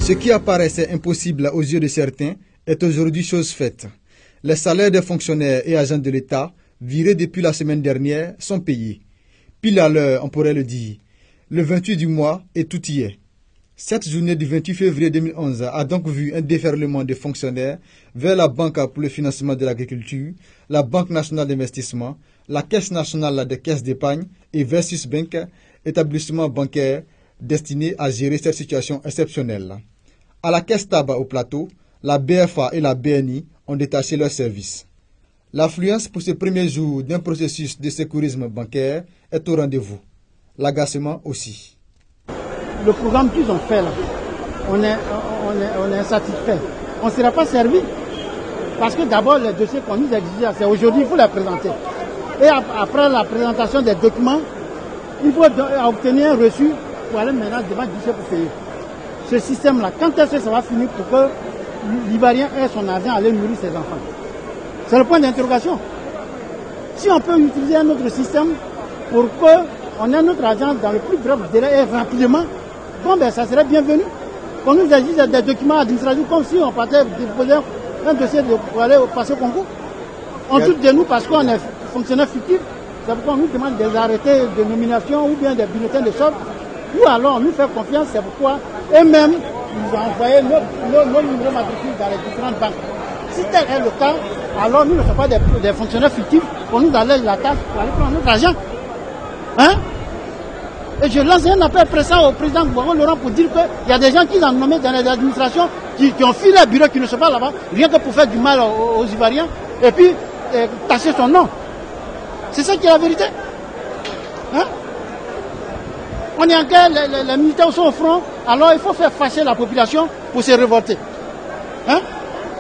Ce qui apparaissait impossible aux yeux de certains est aujourd'hui chose faite. Les salaires des fonctionnaires et agents de l'État, virés depuis la semaine dernière, sont payés. Pile à l'heure, on pourrait le dire. Le 28 du mois et tout y est. Cette journée du 28 février 2011 a donc vu un déferlement de fonctionnaires vers la Banque pour le financement de l'agriculture, la Banque nationale d'investissement, la Caisse nationale des caisses d'épargne et Versus Bank, établissement bancaire destiné à gérer cette situation exceptionnelle. À la Caisse Tabac au Plateau, la BFA et la BNI ont détaché leurs services. L'affluence pour ce premier jour d'un processus de secourisme bancaire est au rendez-vous. L'agacement aussi. Le programme qu'ils ont fait là, on est insatisfait. On ne sera pas servi. Parce que d'abord, les dossiers qu'on nous exige, c'est aujourd'hui, il faut les présenter. Et après la présentation des documents, il faut obtenir un reçu pour aller maintenant devant le guichet pour payer. Ce système-là, quand est-ce que ça va finir pour que l'Ivoirien ait son argent à aller nourrir ses enfants? C'est le point d'interrogation. Si on peut utiliser un autre système pour qu'on ait notre argent dans le plus bref délai et rapidement, bon ben ça serait bienvenu. Qu'on nous exige des documents administratifs comme si on partait déposer un dossier pour aller passer au concours. On doute de nous parce qu'on est fonctionnaire fictif. C'est pourquoi on nous demande des arrêtés de nomination ou bien des bulletins de sorte. Ou alors on nous fait confiance, c'est pourquoi eux-mêmes ils ont envoyé nos numéros matricules dans les différentes banques. Si tel est le cas, alors nous ne sommes pas des fonctionnaires fictifs, on nous allège la tâche pour aller prendre notre argent. Hein? Et je lance un appel pressant au président Gouvernement Laurent pour dire qu'il y a des gens qui ont nommé dans les administrations, qui ont filé les bureaux, qui ne sont pas là-bas, rien que pour faire du mal aux Ivoiriens, et puis tâcher son nom. C'est ça qui est la vérité. Hein? On est en guerre, les militaires sont au front, alors il faut faire fâcher la population pour se révolter. Hein?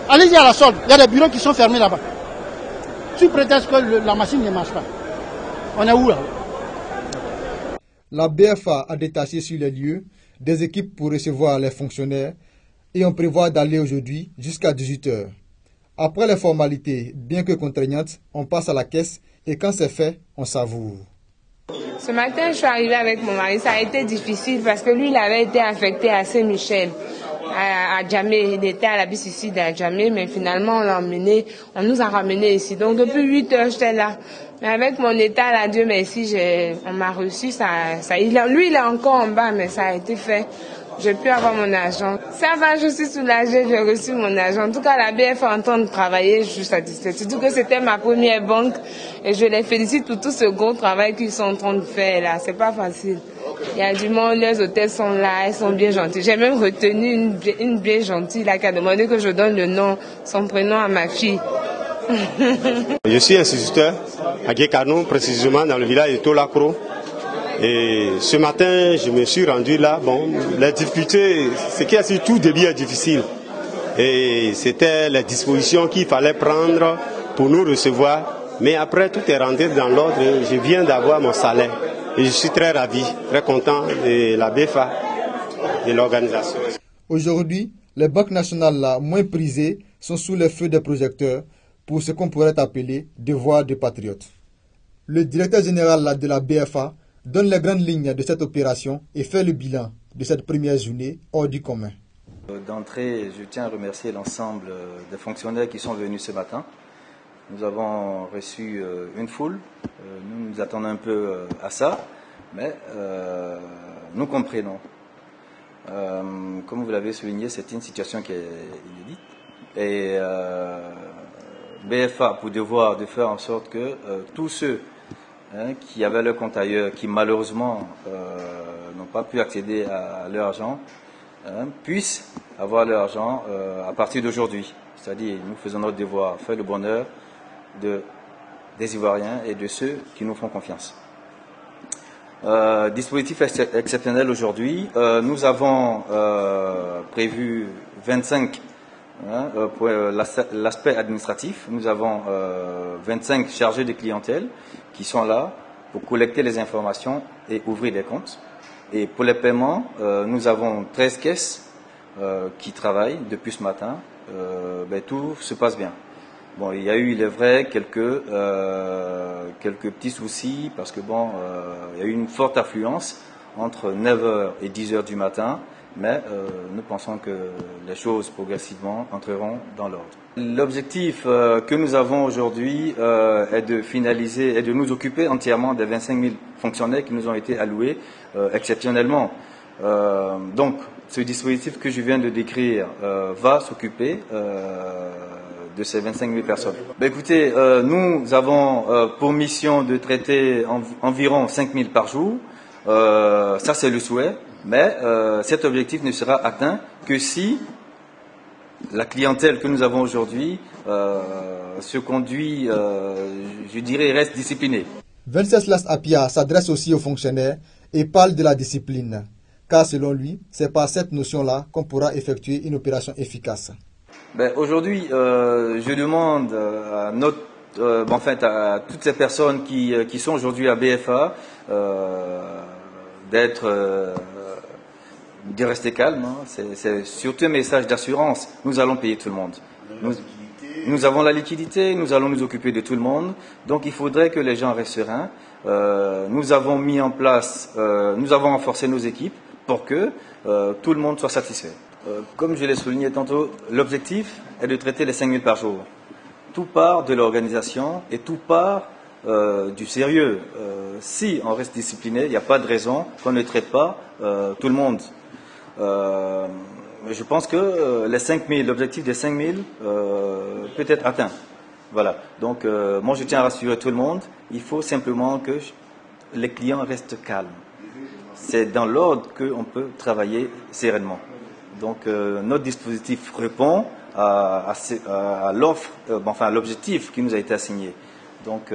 Allez-y à la solde, il y a des bureaux qui sont fermés là-bas. Sous prétexte que la machine ne marche pas. On est où là? La BFA a détaché sur les lieux des équipes pour recevoir les fonctionnaires et on prévoit d'aller aujourd'hui jusqu'à 18 h. Après les formalités, bien que contraignantes, on passe à la caisse et quand c'est fait, on savoure. Ce matin, je suis arrivée avec mon mari. Ça a été difficile parce que lui, il avait été affecté à Saint-Michel, à Djamé. Il était à la BCC à Djamé, mais finalement, on nous a ramenés ici. Donc, depuis 8 h, j'étais là. Mais avec mon état, là, Dieu merci, on m'a reçu. Lui, il est encore en bas, mais ça a été fait. J'ai pu avoir mon argent. Ça va, je suis soulagée, j'ai reçu mon argent. En tout cas, la BF est en train de travailler, je suis satisfaite. Surtout que c'était ma première banque et je les félicite pour tout ce gros travail qu'ils sont en train de faire là. C'est pas facile. Il y a du monde, les hôtels sont là, elles sont bien gentilles. J'ai même retenu une bien gentille là qui a demandé que je donne le nom, son prénom à ma fille. Je suis instituteur à Guécanou, précisément dans le village de Tolakro. Et ce matin, je me suis rendu là. Bon, les difficultés, ce qui est surtout début est difficile. Et c'était les dispositions qu'il fallait prendre pour nous recevoir. Mais après, tout est rentré dans l'ordre. Je viens d'avoir mon salaire. Et je suis très ravi, très content de la BFA, de l'organisation. Aujourd'hui, les banques nationales moins prisées sont sous les feux des projecteurs pour ce qu'on pourrait appeler devoir de patriotes. Le directeur général de la BFA donne les grandes lignes de cette opération et fait le bilan de cette première journée hors du commun. D'entrée, je tiens à remercier l'ensemble des fonctionnaires qui sont venus ce matin. Nous avons reçu une foule, nous nous attendons un peu à ça, mais nous comprenons. Comme vous l'avez souligné, c'est une situation qui est inédite. Et BFA a pour devoir de faire en sorte que tous ceux qui avaient leur compte ailleurs, qui malheureusement n'ont pas pu accéder à leur argent, puissent avoir leur argent à partir d'aujourd'hui. C'est-à-dire, nous faisons notre devoir, faire le bonheur des Ivoiriens et de ceux qui nous font confiance. Dispositif exceptionnel aujourd'hui, nous avons prévu 25 pour l'aspect administratif. Nous avons 25 chargés de clientèle qui sont là pour collecter les informations et ouvrir des comptes. Et pour les paiements, nous avons 13 caisses qui travaillent depuis ce matin. Tout se passe bien. Bon, il y a eu, il est vrai, quelques petits soucis parce que il y a eu une forte affluence entre 9 h et 10 h du matin mais nous pensons que les choses progressivement entreront dans l'ordre. L'objectif que nous avons aujourd'hui est de finaliser et de nous occuper entièrement des 25 000 fonctionnaires qui nous ont été alloués exceptionnellement. Donc, ce dispositif que je viens de décrire va s'occuper de ces 25 000 personnes. Écoutez, nous avons pour mission de traiter environ 5 000 par jour. Ça, c'est le souhait. Mais cet objectif ne sera atteint que si la clientèle que nous avons aujourd'hui se conduit, je dirais, reste disciplinée. Venceslas Apia s'adresse aussi aux fonctionnaires et parle de la discipline. Car selon lui, c'est par cette notion-là qu'on pourra effectuer une opération efficace. Aujourd'hui, je demande à toutes ces personnes qui sont aujourd'hui à BFA de rester calme. C'est surtout un message d'assurance. Nous allons payer tout le monde. Nous avons la liquidité, nous allons nous occuper de tout le monde. Donc il faudrait que les gens restent sereins. Nous avons mis en place, nous avons renforcé nos équipes pour que tout le monde soit satisfait. Comme je l'ai souligné tantôt, l'objectif est de traiter les 5 000 par jour. Tout part de l'organisation et tout part du sérieux. Si on reste discipliné, il n'y a pas de raison qu'on ne traite pas tout le monde. Je pense que l'objectif des 5 000 peut être atteint. Voilà. Donc, moi, je tiens à rassurer tout le monde. Il faut simplement que les clients restent calmes. C'est dans l'ordre qu'on peut travailler sereinement. Donc, notre dispositif répond à l'offre, à l'objectif qui nous a été assigné. Donc,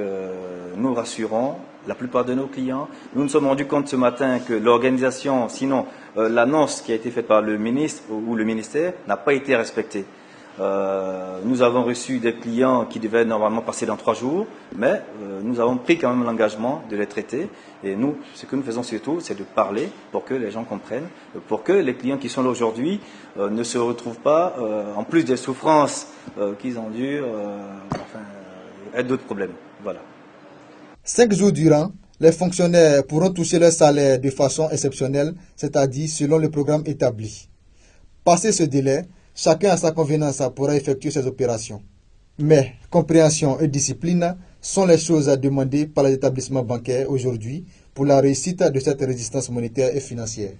nous rassurons la plupart de nos clients. Nous nous sommes rendus compte ce matin que l'organisation, sinon l'annonce qui a été faite par le ministre ou le ministère, n'a pas été respectée. Nous avons reçu des clients qui devaient normalement passer dans 3 jours, mais nous avons pris quand même l'engagement de les traiter. Et nous, ce que nous faisons surtout, c'est de parler pour que les gens comprennent, pour que les clients qui sont là aujourd'hui ne se retrouvent pas, en plus des souffrances qu'ils endurent, et d'autres problèmes. Voilà. 5 jours durant, les fonctionnaires pourront toucher leur salaire de façon exceptionnelle, c'est-à-dire selon le programme établi. Passé ce délai, chacun à sa convenance pourra effectuer ses opérations. Mais compréhension et discipline sont les choses à demander par les établissements bancaires aujourd'hui pour la réussite de cette résistance monétaire et financière.